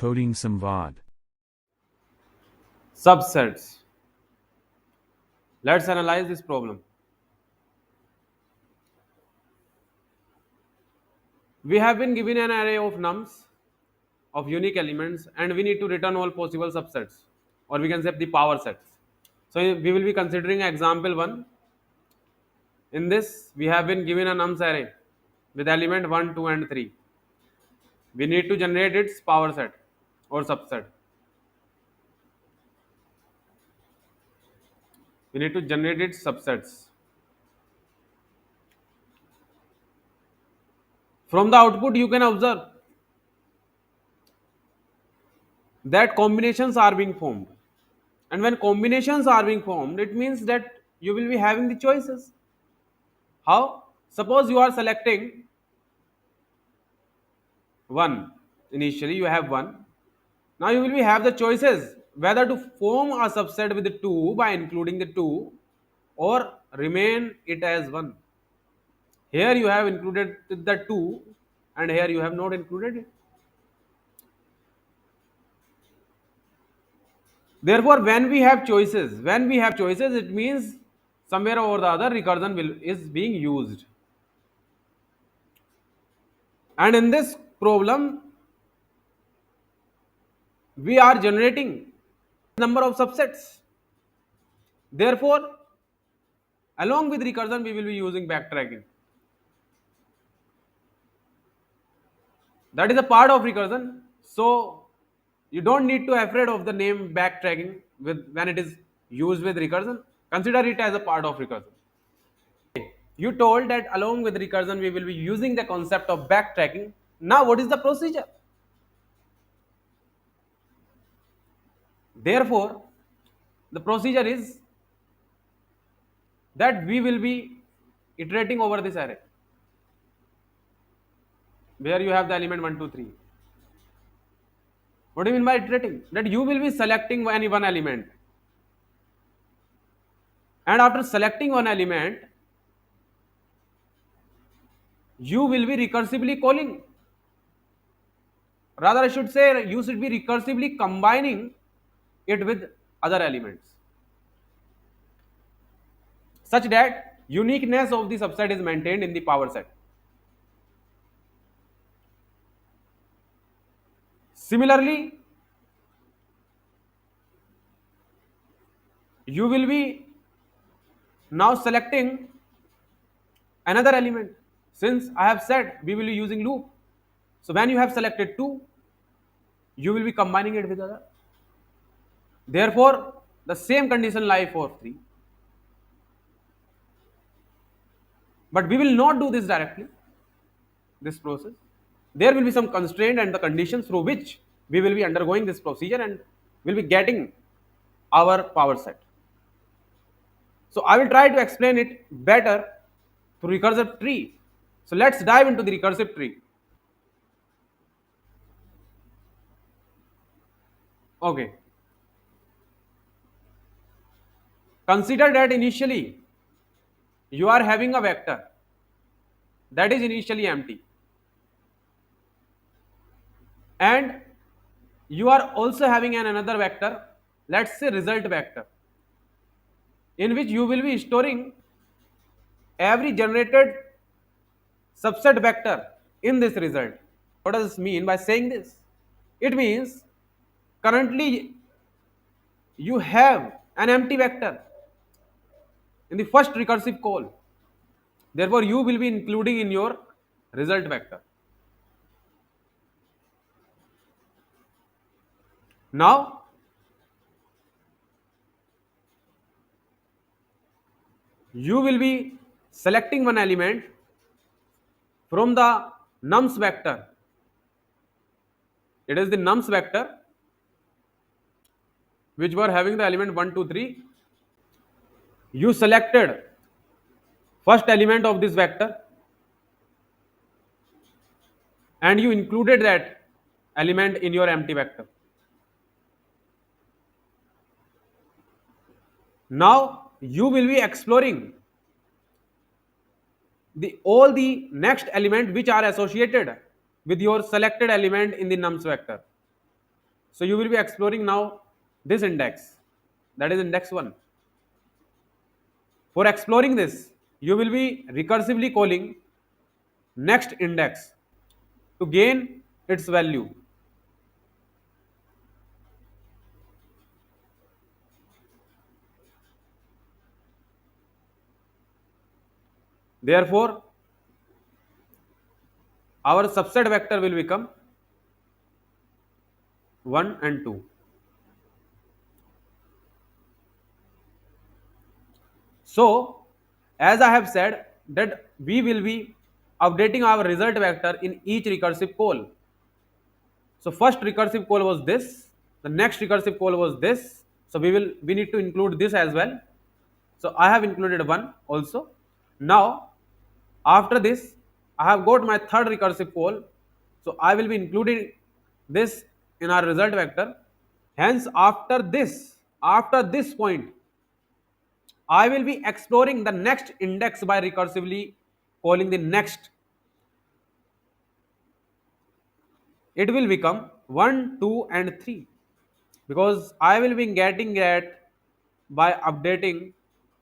Coding Samvaad. Subsets. Let's analyze this problem. We have been given an array of nums of unique elements and we need to return all possible subsets, or we can say the power sets. So we will be considering example 1. In this we have been given a nums array with element 1, 2 and 3. We need to generate its power set or subset. We need to generate its subsets. From the output you can observe that combinations are being formed. And when combinations are being formed, it means that you will be having the choices. How? Suppose you are selecting 1. Initially you have 1. Now you will be have the choices whether to form a subset with the 2 by including the 2 or remain it as 1. Here you have included the 2 and here you have not included it. Therefore, when we have choices, it means somewhere or the other recursion is being used. And in this problem, we are generating number of subsets. Therefore, along with recursion, we will be using backtracking. That is a part of recursion. So you don't need to afraid of the name backtracking when it is used with recursion. Consider it as a part of recursion. You told that along with recursion we will be using the concept of backtracking. Now what is the procedure? Therefore, the procedure is that we will be iterating over this array where you have the element 1, 2, 3. What do you mean by iterating? That you will be selecting any one element, and after selecting one element you will be recursively calling. Rather, I should say you should be recursively combining it with other elements such that uniqueness of the subset is maintained in the power set. Similarly, you will be now selecting another element. Since I have said we will be using loop, so when you have selected 2, you will be combining it with other. Therefore, the same condition lies for 3. But we will not do this directly, this process. There will be some constraint and the conditions through which we will be undergoing this procedure and will be getting our power set. So I will try to explain it better through recursive tree. So let's dive into the recursive tree. Okay. Consider that initially you are having a vector that is initially empty, and you are also having another vector, let's say result vector, in which you will be storing every generated subset vector in this result. What does this mean by saying this? It means currently you have an empty vector in the first recursive call. Therefore, you will be including in your result vector. Now, you will be selecting one element from the nums vector. It is the nums vector which were having the element 1, 2, 3. You selected first element of this vector and you included that element in your empty vector. Now you will be exploring all the next element which are associated with your selected element in the nums vector. So you will be exploring now this index, that is index 1. For exploring this, you will be recursively calling next index to gain its value. Therefore, our subset vector will become 1 and 2. So, as I have said that we will be updating our result vector in each recursive call. So first recursive call was this, the next recursive call was this. So we need to include this as well. So I have included one also. Now after this I have got my third recursive call. So I will be including this in our result vector. Hence after this point I will be exploring the next index by recursively calling the next. It will become 1, 2 and 3 because I will be getting that by updating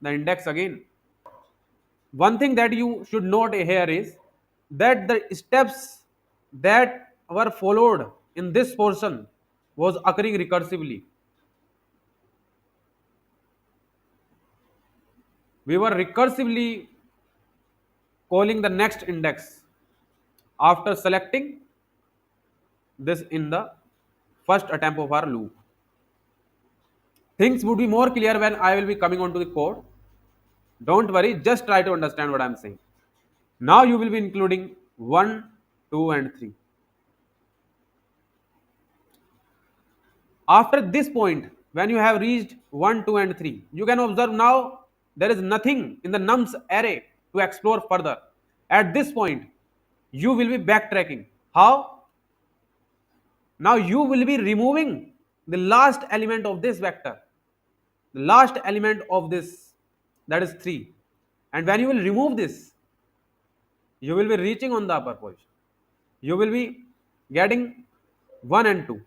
the index again. One thing that you should note here is that the steps that were followed in this portion was occurring recursively. We were recursively calling the next index after selecting this in the first attempt of our loop. Things would be more clear when I will be coming on to the code. Don't worry, just try to understand what I am saying. Now you will be including 1, 2 and 3. After this point, when you have reached 1, 2 and 3, you can observe now there is nothing in the nums array to explore further. At this point, you will be backtracking. How? Now you will be removing the last element of this vector. The last element of this, that is 3. And when you will remove this, you will be reaching on the upper position. You will be getting 1 and 2.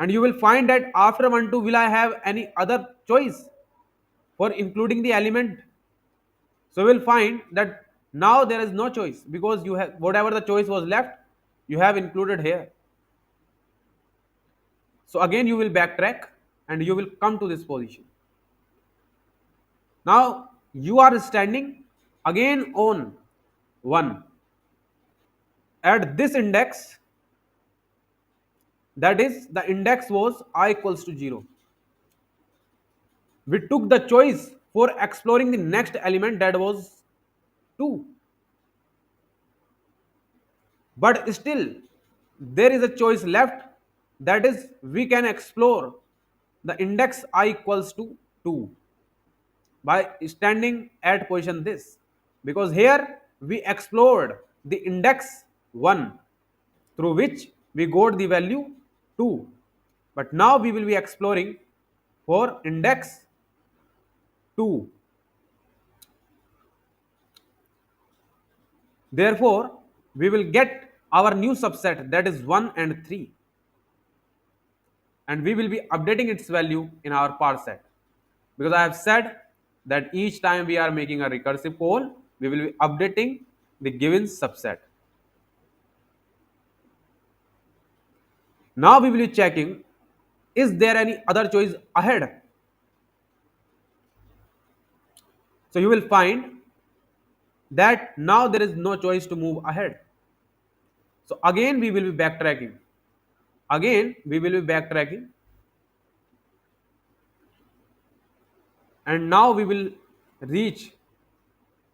And you will find that after 1, 2, will I have any other choice for including the element? So we will find that now there is no choice because you have whatever the choice was left, you have included here. So again you will backtrack and you will come to this position. Now you are standing again on 1. At this index, that is the index was I equals to 0. We took the choice for exploring the next element, that was 2. But still there is a choice left, that is we can explore the index I equals to 2 by standing at position this, because here we explored the index 1 through which we got the value 2, but now we will be exploring for index 2. Therefore we will get our new subset, that is 1 and 3, and we will be updating its value in our parset, because I have said that each time we are making a recursive call, we will be updating the given subset. Now we will be checking, is there any other choice ahead? So you will find that now there is no choice to move ahead. So again we will be backtracking. Again we will be backtracking. And now we will reach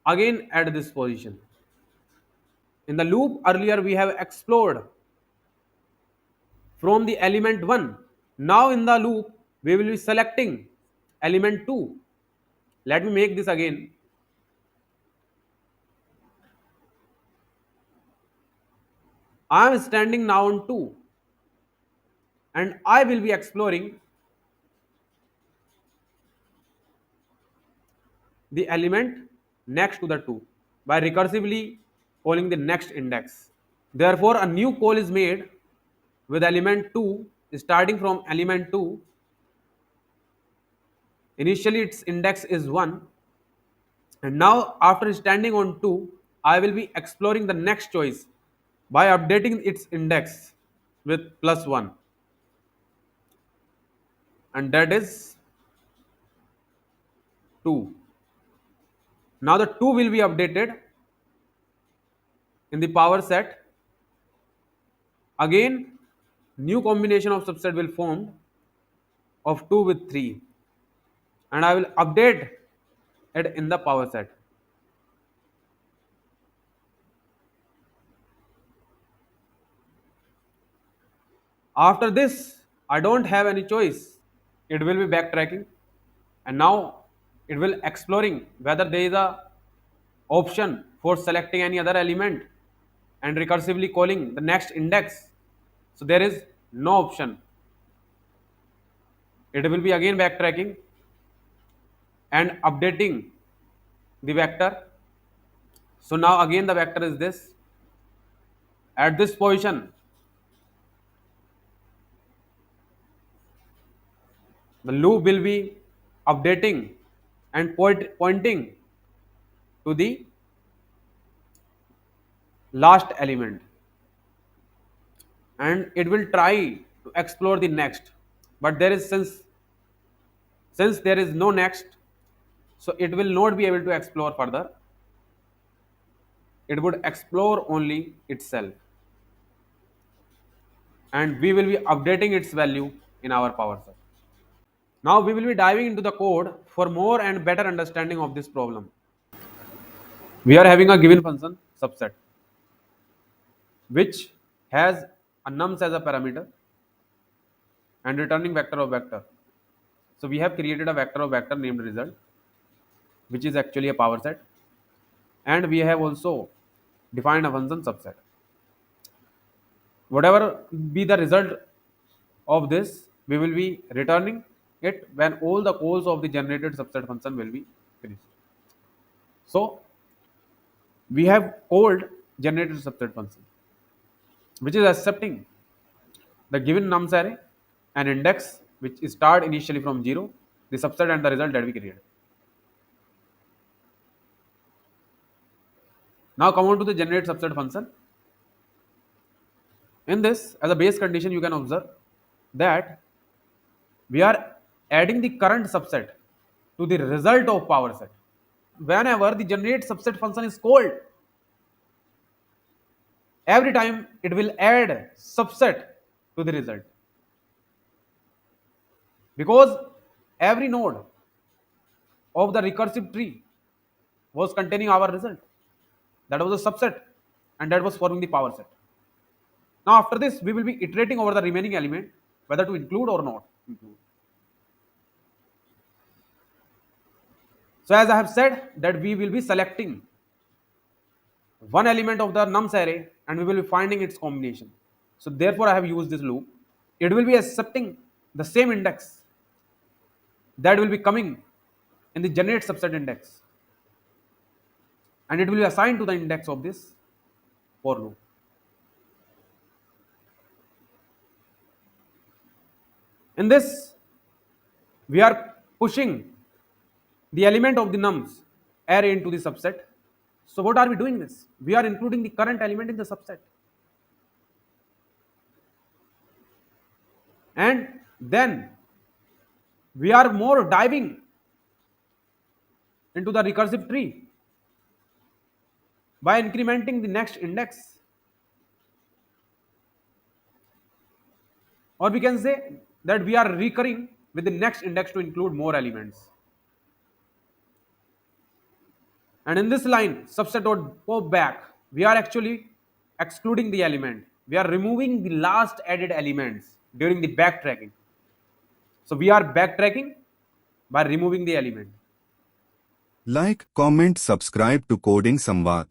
again at this position. In the loop earlier we have explored from the element 1. Now in the loop we will be selecting element 2. Let me make this again. I am standing now on 2 and I will be exploring the element next to the 2 by recursively calling the next index. Therefore a new call is made with element 2 starting from element 2, initially its index is 1, and now after standing on 2, I will be exploring the next choice by updating its index with plus 1, and that is 2. Now the 2 will be updated in the power set. Again, new combination of subset will form of 2 with 3, and I will update it in the power set. After this, I don't have any choice. It will be backtracking, and now it will exploring whether there is a option for selecting any other element and recursively calling the next index. So there is no option. It will be again backtracking and updating the vector. So now again the vector is this. At this position, the loop will be updating and pointing to the last element, and it will try to explore the next, but there is since there is no next, so it will not be able to explore further. It would explore only itself, and we will be updating its value in our power set. Now we will be diving into the code for more and better understanding of this problem. We are having a given function subset which has a nums as a parameter and returning vector of vector. So we have created a vector of vector named result, which is actually a power set, and we have also defined a function subset. Whatever be the result of this, we will be returning it when all the calls of the generated subset function will be finished. So we have called generated subset function, which is accepting the given nums array, an index which is start initially from 0, the subset and the result that we created. Now come on to the generate subset function. In this, as a base condition, you can observe that we are adding the current subset to the result of power set. Whenever the generate subset function is called, every time it will add subset to the result, because every node of the recursive tree was containing our result. That was a subset, and that was forming the power set. Now after this, we will be iterating over the remaining element whether to include or not include. So as I have said that we will be selecting one element of the nums array and we will be finding its combination. So therefore I have used this loop. It will be accepting the same index that will be coming in the generate subset index, and it will be assigned to the index of this for loop. In this, we are pushing the element of the nums array into the subset. So what are we doing this? We are including the current element in the subset. And then we are more diving into the recursive tree by incrementing the next index. Or we can say that we are recurring with the next index to include more elements. And in this line, subset.pop back, we are actually excluding the element. We are removing the last added elements during the backtracking. So we are backtracking by removing the element. Like, comment, subscribe to Coding Samvaad.